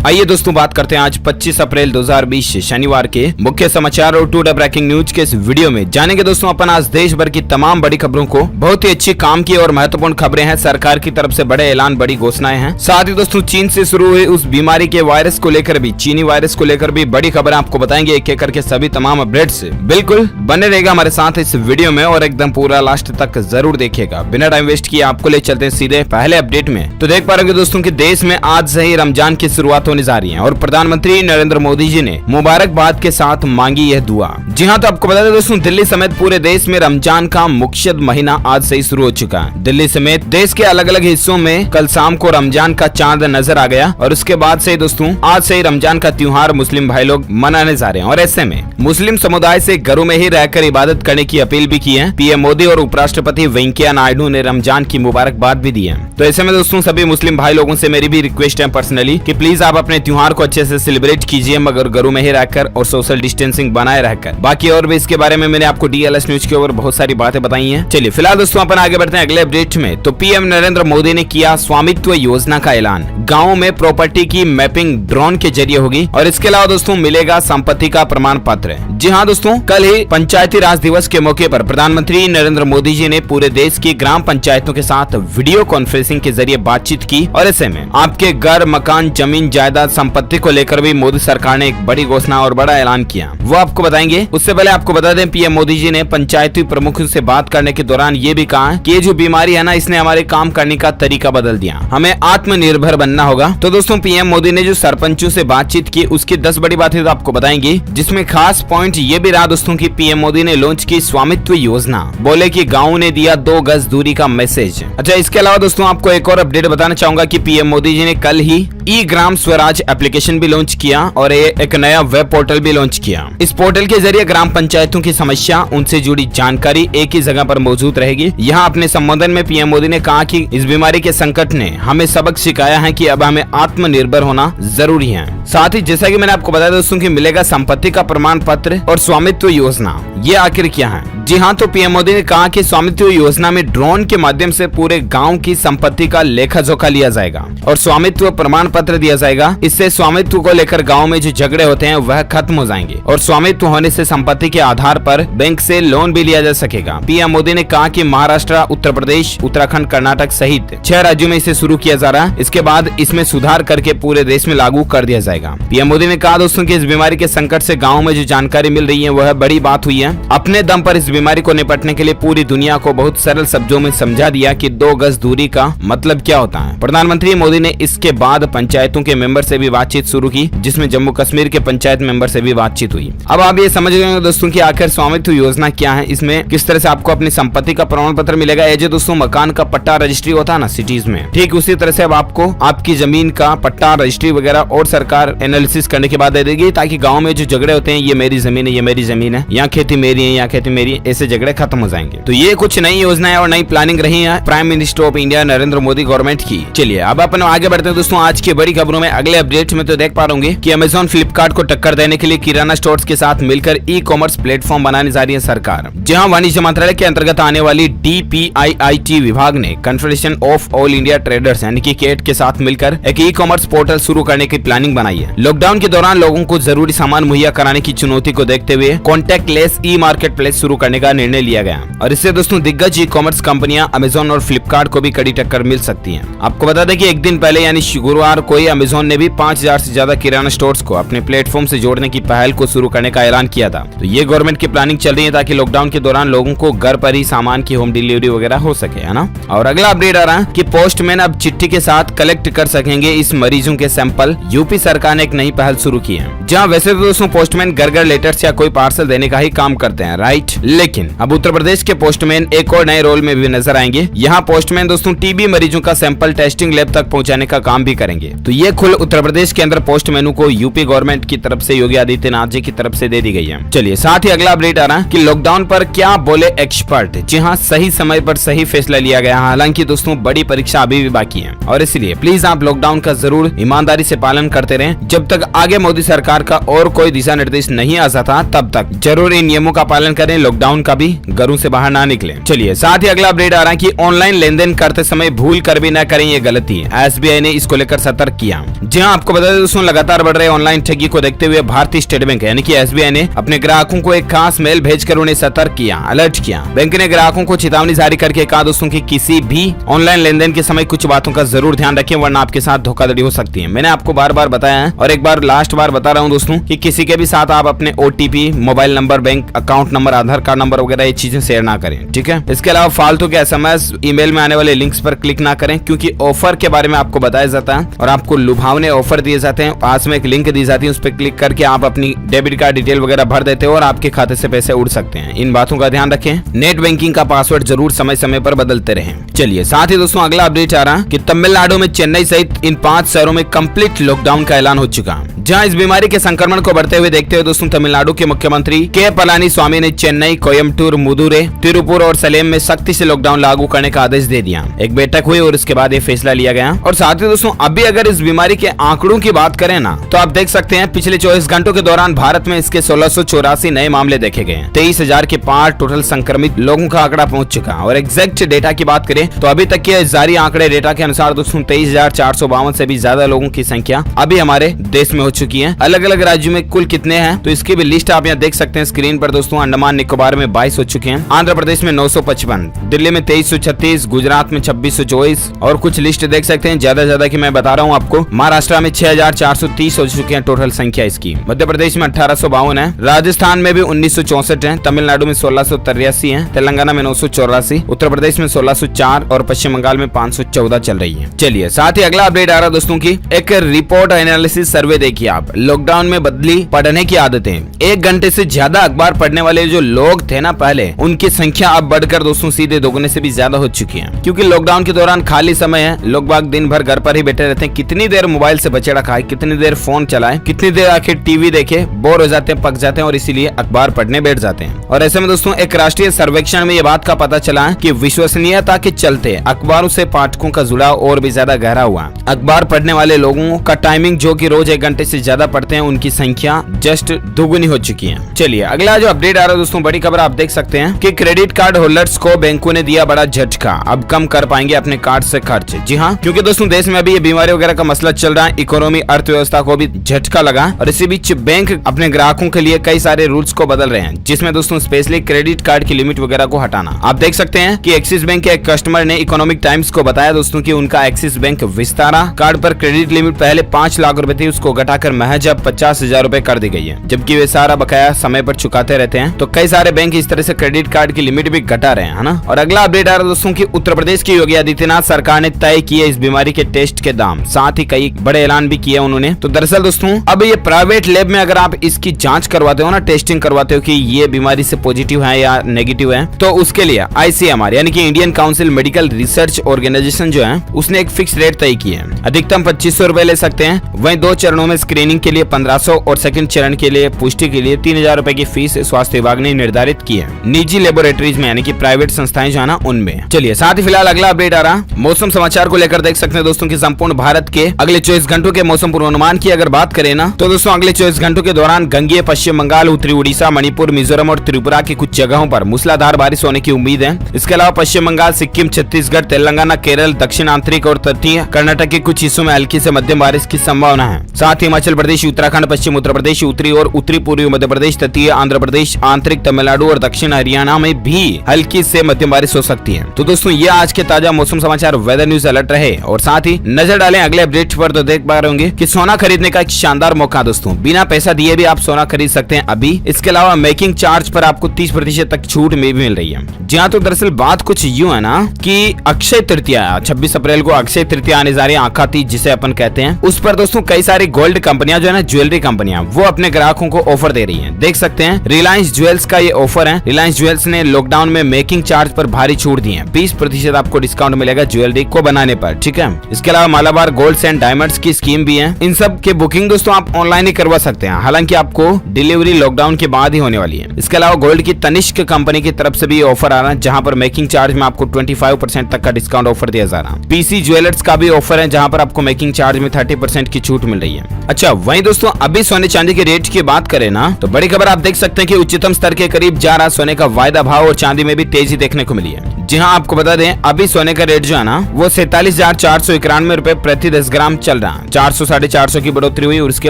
आइए दोस्तों बात करते हैं आज 25 अप्रैल 2020 शनिवार के मुख्य समाचार और टुडे ब्रेकिंग न्यूज के इस वीडियो में जानेंगे दोस्तों अपन आज देश भर की तमाम बड़ी खबरों को। बहुत ही अच्छी काम की और महत्वपूर्ण खबरें हैं, सरकार की तरफ से बड़े ऐलान, बड़ी घोषणाएं हैं। साथ ही दोस्तों चीन से शुरू हुई उस बीमारी के वायरस को लेकर भी, चीनी वायरस को लेकर भी बड़ी खबर आपको बताएंगे एक एक करके सभी तमाम अपडेट्स। बिल्कुल बने रहेगा हमारे साथ इस वीडियो में और एकदम पूरा लास्ट तक जरूर देखिएगा। बिना टाइम वेस्ट किए आपको ले चलते हैं सीधे पहले अपडेट में। तो देख पा रहे दोस्तों की देश में आज से ही रमजान की शुरुआत होने जा रही है और प्रधानमंत्री नरेंद्र मोदी जी ने मुबारकबाद के साथ मांगी यह दुआ। जी हाँ, तो आपको बता दें दोस्तों दिल्ली समेत पूरे देश में रमजान का मुख्य महीना आज से ही शुरू हो चुका है। दिल्ली समेत देश के अलग अलग हिस्सों में कल शाम को रमजान का चांद नजर आ गया और उसके बाद से दोस्तों आज से ही रमजान का त्योहार मुस्लिम भाई लोग मनाने जा रहे हैं और ऐसे में मुस्लिम समुदाय से घरों में ही रहकर इबादत करने की अपील भी की है। पीएम मोदी और उपराष्ट्रपति वेंकैया नायडू ने रमजान की मुबारकबाद भी दी है। तो ऐसे में दोस्तों सभी मुस्लिम भाई लोगों से मेरी भी रिक्वेस्ट है पर्सनली कि प्लीज आप अपने त्योहार को अच्छे से सेलिब्रेट कीजिए, मगर घरों में ही रहकर और सोशल डिस्टेंसिंग बनाए रहकर। बाकी और भी इसके बारे में मैंने आपको डीएलएस न्यूज के ऊपर बहुत सारी बातें बताई हैं। चलिए फिलहाल दोस्तों अपन आगे बढ़ते हैं अगले अपडेट में। तो पीएम नरेंद्र मोदी ने किया स्वामित्व योजना का ऐलान। गाँव में प्रॉपर्टी की मैपिंग ड्रोन के जरिए होगी और इसके अलावा दोस्तों मिलेगा संपत्ति का प्रमाण पत्र। जी हाँ दोस्तों, कल ही पंचायती राज दिवस के मौके पर प्रधानमंत्री नरेंद्र मोदी जी ने पूरे देश की ग्राम पंचायतों के साथ वीडियो कॉन्फ्रेंसिंग के जरिए बातचीत की और ऐसे में आपके घर, मकान, जमीन, जायदाद, संपत्ति को लेकर भी मोदी सरकार ने एक बड़ी घोषणा और बड़ा ऐलान किया, वो आपको बताएंगे। उससे पहले आपको बता दें पीएम मोदी जी ने पंचायती प्रमुखों से बात करने के दौरान ये भी कहा कि ये जो बीमारी है ना, इसने हमारे काम करने का तरीका बदल दिया, हमें आत्मनिर्भर बनना होगा। तो दोस्तों पीएम मोदी ने जो सरपंचों से बातचीत की उसकी 10 बड़ी बातें तो आपको बताएंगे, जिसमें खास पॉइंट ये भी रहा दोस्तों की पीएम मोदी ने लॉन्च की स्वामित्व योजना। बोले कि गाँव ने दिया 2 गज दूरी का मैसेज। अच्छा, इसके अलावा दोस्तों आपको एक और अपडेट बताना चाहूंगा कि पीएम मोदी जी ने कल ही ई ग्राम स्वराज एप्लीकेशन भी लॉन्च किया और एक नया वेब पोर्टल भी लॉन्च किया। इस पोर्टल के जरिए ग्राम पंचायतों की समस्या, उनसे जुड़ी जानकारी एक ही जगह पर मौजूद रहेगी। यहाँ अपने संबोधन में पीएम मोदी ने कहा कि इस बीमारी के संकट ने हमें सबक सिखाया है कि अब हमें आत्मनिर्भर होना जरूरी है। साथ ही जैसा कि मैंने आपको बताया दोस्तों कि मिलेगा संपत्ति का प्रमाण पत्र और स्वामित्व योजना, ये आखिर क्या है। जी हाँ, तो पीएम मोदी ने कहा कि स्वामित्व योजना में ड्रोन के माध्यम से पूरे गांव की संपत्ति का लेखा जोखा लिया जाएगा और स्वामित्व प्रमाण पत्र दिया जाएगा। इससे स्वामित्व को लेकर गांव में जो झगड़े होते हैं वह खत्म हो जाएंगे और स्वामित्व होने से संपत्ति के आधार पर बैंक से लोन भी लिया जा सकेगा। पीएम मोदी ने कहा कि महाराष्ट्र, उत्तर प्रदेश, उत्तराखंड, कर्नाटक सहित 6 राज्यों में इसे शुरू किया जा रहा है। इसके बाद इसमें सुधार करके पूरे देश में लागू कर दिया जाएगा। पीएम मोदी ने कहा दोस्तों की इस बीमारी के संकट से गाँव में जो जानकारी मिल रही है वह बड़ी बात हुई है। अपने दम पर इस बीमारी को निपटने के लिए पूरी दुनिया को बहुत सरल शब्दों में समझा दिया कि 2 गज दूरी का मतलब क्या होता है। प्रधानमंत्री मोदी ने इसके बाद पंचायतों के मेंबर से भी बातचीत शुरू की, जिसमें जम्मू कश्मीर के पंचायत मेंबर से भी बातचीत हुई। अब आप ये समझ गए दोस्तों कि आखिर स्वामित्व योजना क्या है, इसमें किस तरह से आपको अपनी संपत्ति का प्रमाण पत्र मिलेगा। ये जो दोस्तों मकान का पट्टा रजिस्ट्री होता है ना सिटीज में, ठीक उसी तरह से अब आपको आपकी जमीन का पट्टा रजिस्ट्री वगैरह और सरकार एनालिसिस करने के बाद दे देगी, ताकि गाँव में जो झगड़े होते हैं, ये मेरी जमीन है, ये मेरी जमीन है, यहाँ खेती मेरी है, यहाँ खेती मेरी है, ऐसे झगड़े खत्म हो जाएंगे। तो ये कुछ नई योजनाएं और नई प्लानिंग रही है prime minister of India Narendra Modi government की। चलिए अब अपन आगे बढ़ते हैं दोस्तों आज की बड़ी खबरों में। अगले अपडेट में तो देख पा रहे कि अमेजॉन फ्लिपकार्ट को टक्कर देने के लिए किराना स्टोर्स के साथ मिलकर ई कॉमर्स प्लेटफॉर्म बनाने जा रही है सरकार। जहां वाणिज्य मंत्रालय के अंतर्गत आने वाली DPIIT विभाग ने confederation of all India traders यानी कि केट के साथ मिलकर एक ई कॉमर्स पोर्टल शुरू करने की प्लानिंग बनाई है। लॉकडाउन के दौरान लोगों को जरूरी सामान मुहैया कराने की चुनौती को देखते हुए कॉन्टैक्टलेस ई मार्केट प्लेस शुरू करने का निर्णय लिया गया और इससे दोस्तों दिग्गज ई कॉमर्स कंपनियां अमेजॉन और फ्लिपकार्ट को भी कड़ी टक्कर मिल सकती है। आपको बता दें कि एक दिन पहले यानी गुरुवार को अमेजॉन ने भी 5000 से ज्यादा किराना स्टोर्स को अपने प्लेटफॉर्म से जोड़ने की पहल को शुरू करने का ऐलान किया था। तो ये गवर्नमेंट की प्लानिंग चल रही है ताकि लॉकडाउन के दौरान लोगों को घर पर ही सामान की होम डिलीवरी वगैरह हो सके, है ना। और अगला अपडेट आ रहा है कि पोस्टमैन अब चिट्ठी के साथ कलेक्ट कर सकेंगे इस मरीजों के सैंपल। यूपी सरकार ने एक नई पहल शुरू की है, जहाँ वैसे तो दोस्तों पोस्टमैन घर लेटर्स या कोई पार्सल देने का ही काम करते हैं, राइट, लेकिन अब उत्तर प्रदेश के पोस्टमैन एक और नए रोल में भी नजर आएंगे। यहाँ पोस्टमैन दोस्तों टीबी मरीजों का सैंपल टेस्टिंग लैब तक पहुँचाने का काम भी करेंगे। तो ये खुल उत्तर प्रदेश के अंदर पोस्टमैनों को यूपी गवर्नमेंट की तरफ से, योगी आदित्यनाथ जी की तरफ से दे दी गई है। चलिए साथ ही अगला अपडेट आ रहा है कि लॉकडाउन पर क्या बोले एक्सपर्ट। जी हाँ, सही समय पर सही फैसला लिया गया। हालांकि दोस्तों बड़ी परीक्षा अभी भी बाकी है और इसलिए प्लीज आप लॉकडाउन का जरूर ईमानदारी से पालन करते रहें। जब तक आगे मोदी सरकार का और कोई दिशा निर्देश नहीं आ जाता तब तक जरूर इन नियमों का पालन करें, लॉकडाउन का भी, घरों से बाहर ना निकले। चलिए साथ ही अगला अपडेट आ रहा है कि ऑनलाइन लेनदेन करते समय भूल कर भी न करें ये गलती। SBI ने इसको लेकर सतर्क किया। जी हाँ, आपको बता दें दोस्तों, लगातार बढ़ रहे ऑनलाइन ठगी को देखते हुए भारतीय स्टेट बैंक यानी कि एसबीआई ने अपने ग्राहकों को एक खास मेल भेजकर उन्हें सतर्क किया, अलर्ट किया। बैंक ने ग्राहकों को चेतावनी जारी करके कहा दोस्तों कि किसी भी ऑनलाइन लेनदेन के समय कुछ बातों का जरूर ध्यान रखें, वरना आपके साथ धोखाधड़ी हो सकती है। मैंने आपको बार बार बताया है और एक बार लास्ट बार बता रहा हूँ दोस्तों कि किसी के भी साथ आप अपने OTP, mobile number, bank account number, Aadhaar card number वगैरह ये चीजें शेयर ना करें, ठीक है। इसके अलावा फालतू के एसएमएस, ईमेल में आने वाले लिंक्स पर क्लिक ना करें, क्योंकि ऑफर के बारे में आपको बताया जाता है और आपको लुभावने ऑफर दिए जाते हैं। पास में एक लिंक दी जाती है, उस पर क्लिक करके आप अपनी डेबिट कार्ड डिटेल वगैरह भर देते हो और आपके खाते से पैसे उड़ सकते हैं। इन बातों का ध्यान रखें। नेट बैंकिंग का पासवर्ड जरूर समय समय पर बदलते रहें। चलिए साथ ही दोस्तों अगला अपडेट आ रहा कि तमिलनाडु में चेन्नई सहित इन 5 शहरों में कंप्लीट लॉकडाउन का ऐलान हो चुका। जहां इस बीमारी के संक्रमण को बढ़ते हुए देखते हुए दोस्तों तमिलनाडु के मुख्यमंत्री के पलानीस्वामी ने चेन्नई, कोयम्बटूर, मुदुरै, तिरुपुर और सलेम में सख्ती से लॉकडाउन लागू करने का आदेश दे दिया। एक बैठक हुई और इसके बाद ये फैसला लिया गया। और साथ ही दोस्तों अभी अगर इस बीमारी के आंकड़ों की बात करें ना, तो आप देख सकते हैं पिछले 24 घंटों के दौरान भारत में इसके 1684 नए मामले देखे गए। 23,000 के पार टोटल संक्रमित लोगों का आंकड़ा पहुंच चुका। और एग्जैक्ट डेटा की बात करें तो अभी तक के जारी आंकड़े डेटा के अनुसार दोस्तों 23,452 से भी ज्यादा लोगों की संख्या अभी हमारे देश में हो चुकी है। अलग अलग राज्यों में कुल कितने हैं तो इसकी भी लिस्ट आप यहाँ देख सकते हैं स्क्रीन पर दोस्तों। अंडमान निकोबार में 22 हो चुके हैं, आंध्र प्रदेश में 955, दिल्ली में 2336, गुजरात में 2624 और कुछ लिस्ट देख सकते हैं ज्यादा की मैं बता रहा हूँ आपको। महाराष्ट्र में 6430 हो चुके हैं टोटल संख्या इसकी। मध्य प्रदेश में 1852 है, राजस्थान में भी 1964 है, तमिलनाडु में 1683 है, तेलंगाना में 984, उत्तर प्रदेश में 1604 और पश्चिम बंगाल में 514 चल रही है। चलिए साथ ही अगला अपडेट आ रहा है दोस्तों की एक रिपोर्ट एनालिसिस सर्वे देखिए आप। लॉकडाउन में बदली पढ़ने की आदतें। 1 घंटे से ज्यादा अखबार पढ़ने वाले जो लोग थे ना पहले, उनकी संख्या अब बढ़कर दोस्तों सीधे दोगुने से भी ज्यादा हो चुकी है। क्योंकि लॉकडाउन के दौरान खाली समय है, लोग बाग दिन भर घर पर ही बैठे रहते हैं। कितनी देर मोबाइल से बचेड़ा खाए, कितनी देर फोन चलाए, कितनी देर आखिर टीवी देखे, बोर हो जाते हैं, पक जाते हैं और इसीलिए अखबार पढ़ने बैठ जाते हैं। और ऐसे में दोस्तों एक राष्ट्रीय सर्वेक्षण में ये बात का पता चला है कि विश्वसनीयता के चलते अखबारों से पाठकों का जुड़ाव और भी ज्यादा गहरा हुआ। अखबार पढ़ने वाले लोगों का टाइमिंग जो कि रोज 1 घंटे से ज्यादा पढ़ते हैं, उनकी संख्या जस्ट दोगुनी हो चुकी है। चलिए अगला जो अपडेट आ रहा है दोस्तों, बड़ी खबर आप देख सकते हैं कि क्रेडिट कार्ड होल्डर्स को बैंकों ने दिया बड़ा झटका। अब कम कर पाएंगे अपने कार्ड से खर्च। जी हाँ, क्योंकि दोस्तों देश में अभी ये बीमारी वगैरह का मसला चल रहा है, इकोनॉमी अर्थव्यवस्था को भी झटका लगा और इसी बीच बैंक अपने ग्राहकों के लिए कई सारे रूल्स को बदल रहे हैं, जिसमें दोस्तों स्पेशली क्रेडिट कार्ड की लिमिट वगैरह को हटाना। आप देख सकते हैं कि एक्सिस बैंक के एक कस्टमर ने इकोनॉमिक टाइम्स को बताया दोस्तों कि उनका एक्सिस बैंक विस्तारा कार्ड पर क्रेडिट लिमिट पहले 5 लाख रुपए थी, उसको घटाकर महज अब 50,000 रुपए कर दी गई है। जबकि वे सारा बकाया समय पर चुकाते रहते हैं, तो कई सारे बैंक इस तरह से क्रेडिट कार्ड की लिमिट भी घटा रहे हैं, है ना। और अगला अपडेट आ रहा है दोस्तों कि उत्तर प्रदेश की योगी आदित्यनाथ सरकार ने तय किए इस बीमारी के टेस्ट के दाम, साथ ही कई बड़े ऐलान भी किए उन्होंने। तो दरअसल दोस्तों अब ये प्राइवेट लैब में अगर आप इसकी जांच करवाते हो ना, टेस्टिंग करवाते हो कि ये बीमारी से पॉजिटिव है या नेगेटिव है, तो उसके लिए ICMR यानी कि Indian council medical research organisation जो है उसने एक फिक्स रेट तय की है। अधिकतम 2500 रुपए ले सकते हैं। वहीं 2 चरणों में स्क्रीनिंग के लिए 1500 और सेकंड चरण के लिए पुष्टि के लिए 3000 रुपए की फीस स्वास्थ्य विभाग ने निर्धारित की है निजी लेबोरेटरीज में यानी कि प्राइवेट संस्थाएं जो है ना उनमें। चलिए साथ ही फिलहाल अगला अपडेट आ रहा मौसम समाचार को लेकर देख सकते हैं दोस्तों की संपूर्ण भारत के अगले 24 घंटों के मौसम पूर्वानुमान की अगर बात करें ना, तो दोस्तों अगले 24 घंटों के दौरान गंगेय पश्चिम बंगाल, उत्तरी उड़ीसा, मणिपुर, मिजोरम और त्रिपुरा की कुछ जगहों पर मूसलाधार बारिश होने की उम्मीद है। इसके अलावा पश्चिम बंगाल, सिक्किम, छत्तीसगढ़, तेलंगाना, केरल, दक्षिण आंतरिक और तटीय कर्नाटक के कुछ हिस्सों में हल्की से मध्यम बारिश की संभावना है। साथ ही हिमाचल प्रदेश, उत्तराखंड, पश्चिम उत्तर प्रदेश, उत्तरी और उत्तरी पूर्वी मध्य प्रदेश, तटीय आंध्र प्रदेश, आंतरिक तमिलनाडु और दक्षिण हरियाणा में भी हल्की से मध्यम बारिश हो सकती है। तो दोस्तों ये आज के ताजा मौसम समाचार वेदर न्यूज अलर्ट रहे। और साथ ही नजर डालें अगले अपडेट पर, तो देख पा रहे होंगे कि सोना खरीदने का एक शानदार मौका दोस्तों, बिना पैसा दिए भी आप सोना खरीद सकते हैं अभी। इसके अलावा मेकिंग चार्ज पर आपको 30% तक छूट में भी मिल रही है। जी हाँ, तो दरअसल बात कुछ यूं है ना कि अक्षय तृतीया 26 अप्रैल को अक्षय तृतीया आने जा रही है, आखा तीज जिसे अपन कहते हैं। उस पर दोस्तों कई सारी गोल्ड कंपनियां जो है ना, ज्वेलरी कंपनियां, वो अपने ग्राहकों को ऑफर दे रही है। देख सकते हैं रिलायंस ज्वेल्स का ये ऑफर है। रिलायंस ज्वेल्स ने लॉकडाउन में मेकिंग चार्ज पर भारी छूट दी है। 20% आपको डिस्काउंट मिलेगा ज्वेलरी को बनाने पर, ठीक है। इसके अलावा मालाबार गोल्ड्स एंड डायमंड्स की स्कीम भी है। इन सब के बुकिंग दोस्तों आप ऑनलाइन ही करवा सकते हैं, हालांकि आपको डिलीवरी लॉकडाउन के बाद ही होने वाली है। इसके अलावा गोल्ड की तनिष्क कंपनी की तरफ से भी ऑफर आ रहा है, जहां पर मेकिंग चार्ज में आपको 25% तक का डिस्काउंट ऑफर दिया जा रहा है। पीसी ज्वेलर्स का भी ऑफर है, जहां पर आपको मेकिंग चार्ज में 30% की छूट मिल रही है। अच्छा, वहीं दोस्तों अभी सोने चांदी के रेट की बात करें ना, तो बड़ी खबर आप देख सकते हैं कि उच्चतम स्तर के करीब जा रहा सोने का वायदा भाव और चांदी में भी तेजी देखने को मिली है। जी हाँ, आपको बता दें अभी सोने का रेट जो है ना वो 47,491 रुपए प्रति 10 ग्राम चल रहा है। 400 450 की बढ़ोतरी हुई और उसके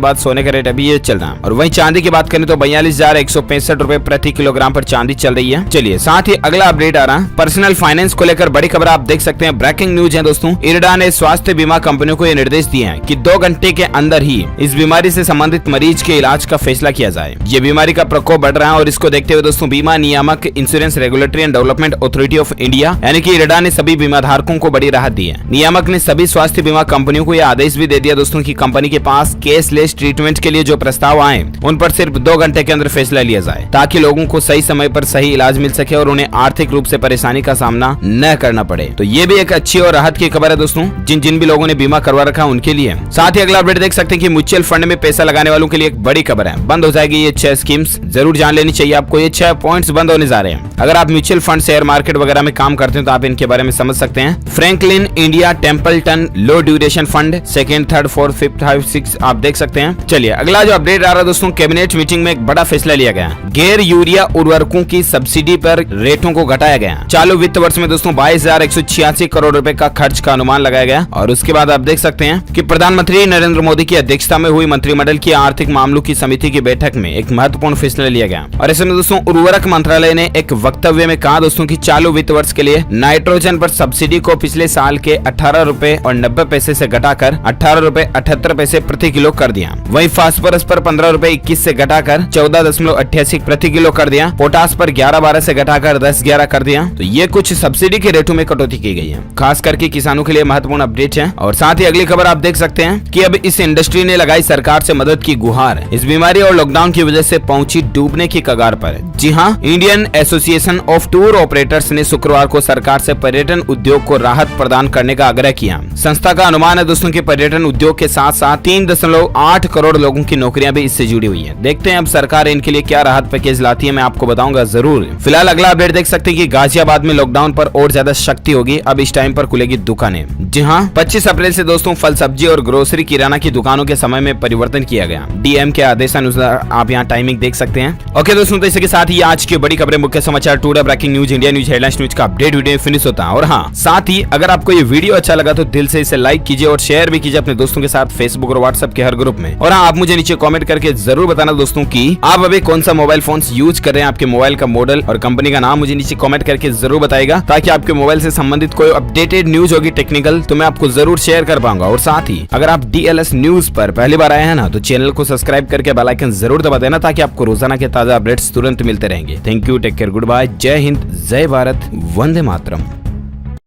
बाद सोने का रेट अभी ये चल रहा है। और वहीं चांदी की बात करें तो 42,165 रुपए प्रति किलोग्राम पर चांदी चल रही है। चलिए साथ ही अगला अपडेट आ रहा है पर्सनल फाइनेंस को लेकर बड़ी खबर आप देख सकते हैं। ब्रेकिंग न्यूज है दोस्तों, इरडा ने स्वास्थ्य बीमा कंपनियों को ये निर्देश दिए हैं कि 2 घंटे के अंदर ही इस बीमारी से संबंधित मरीज के इलाज का फैसला किया जाए। ये बीमारी का प्रकोप बढ़ रहा है और इसको देखते हुए दोस्तों बीमा नियामक insurance regulatory and development authority of India यानी कि इरडा ने सभी बीमा धारकों को बड़ी राहत दी है। नियामक ने सभी स्वास्थ्य बीमा कंपनियों को यह आदेश भी दे दिया दोस्तों की कंपनी के पास कैशलेस ट्रीटमेंट के लिए जो प्रस्ताव आए उन पर सिर्फ 2 घंटे के अंदर फैसला लिया जाए ताकि लोगों को सही समय पर सही इलाज मिल सके और उन्हें आर्थिक रूप से परेशानी का सामना न करना पड़े। तो ये भी एक अच्छी और राहत की खबर है दोस्तों जिन भी लोगों ने बीमा करवा रखा है उनके लिए। साथ ही अगला अपडेट देख सकते हैं कि म्यूचुअल फंड में पैसा लगाने वालों के लिए एक बड़ी खबर है, बंद हो जाएगी ये 6 स्कीम्स। जरूर जान लेनी चाहिए आपको, ये 6 पॉइंट्स बंद होने जा रहे हैं। अगर आप म्यूचुअल फंड शेयर मार्केट वगैरह में काम करते हैं तो आप इनके बारे में समझ सकते हैं। Franklin India Templeton low duration fund 2nd, 3rd, 4th, 5th, 6 आप देख सकते हैं। चलिए अगला जो अपडेट आ रहा है दोस्तों, कैबिनेट मीटिंग में एक बड़ा फैसला लिया गया। गैर यूरिया उर्वरकों की सब्सिडी पर रेटों को घटाया गया। चालू वित्त वर्ष में दोस्तों 22,186 करोड़ रुपए का खर्च का अनुमान लगाया गया। और उसके बाद आप देख सकते हैं कि प्रधानमंत्री नरेंद्र मोदी की अध्यक्षता में हुई मंत्रिमंडल की आर्थिक मामलों की समिति की बैठक में एक महत्वपूर्ण फैसला लिया गया। और इसमें दोस्तों उर्वरक मंत्रालय ने एक वक्तव्य में कहा दोस्तों की चालू वित्त वर्ष के लिए नाइट्रोजन पर सब्सिडी को पिछले साल के 18 रुपए और 90 पैसे से घटाकर 18 रुपए 78 पैसे प्रति किलो कर दिया। वहीं फास्फोरस पर 15 रुपए 21 से घटाकर 14.88 प्रति किलो कर दिया। पोटास पर 11.12 से घटाकर 10.11 कर दिया। तो ये कुछ सब्सिडी के रेटों में कटौती की गई है, खास करके किसानों के लिए महत्वपूर्ण अपडेट है। और साथ ही अगली खबर आप देख सकते हैं कि अब इस इंडस्ट्री ने लगाई सरकार से मदद की गुहार। इस बीमारी और लॉकडाउन की वजह से पहुंची डूबने की कगार पर। जी हां, Indian association of tour operators ने शुक्रवार को सरकार से पर्यटन उद्योग को राहत प्रदान करने का आग्रह किया। संस्था का अनुमान है दोस्तों कि पर्यटन उद्योग के साथ साथ 3.8 करोड़ लोगों की नौकरियां भी इससे जुड़ी हुई है। देखते हैं अब सरकार इनके लिए क्या राहत पैकेज लाती है, मैं आपको बताऊंगा जरूर। फिलहाल अगला अपडेट देख सकते हैं कि गाजियाबाद में लॉकडाउन पर और ज्यादा सख्ती होगी। अब इस टाइम पर खुलेगी दुकानें। जी हां, 25 अप्रैल से दोस्तों फल सब्जी और ग्रोसरी किराना की दुकानों के समय में परिवर्तन किया गया। डीएम के आदेशानुसार आप यहाँ टाइमिंग देख सकते हैं। ओके दोस्तों, तो इसके साथ ही आज की बड़ी खबरें, मुख्य समाचार, today breaking news, India news, headlines news का अपडेट वीडियो फिनिश होता है। और हाँ, साथ ही अगर आपको ये वीडियो अच्छा लगा तो दिल से इसे लाइक कीजिए और शेयर भी कीजिए अपने दोस्तों के साथ फेसबुक और व्हाट्सएप के हर ग्रुप में। और हाँ, आप मुझे नीचे कमेंट करके जरूर बताना दोस्तों कि आप अभी कौन सा मोबाइल फोन यूज कर रहे हैं, आपके मोबाइल का मॉडल और कंपनी का नाम मुझे नीचे कमेंट करके जरूर बताएगा, ताकि आपके मोबाइल से संबंधित कोई अपडेटेड न्यूज होगी टेक्निकल तो मैं आपको जरूर शेयर कर पाऊंगा। और साथ ही अगर आप DLS न्यूज पर पहली बार आए हैं ना तो चैनल को सब्सक्राइब करके बेल आइकन जरूर दबा देना, ताकि आपको रोजाना के ताजा अपडेट्स तुरंत मिलते रहेंगे। Thank you, take care, good bye, जय हिंद, जय भारत, वंदे मातरम।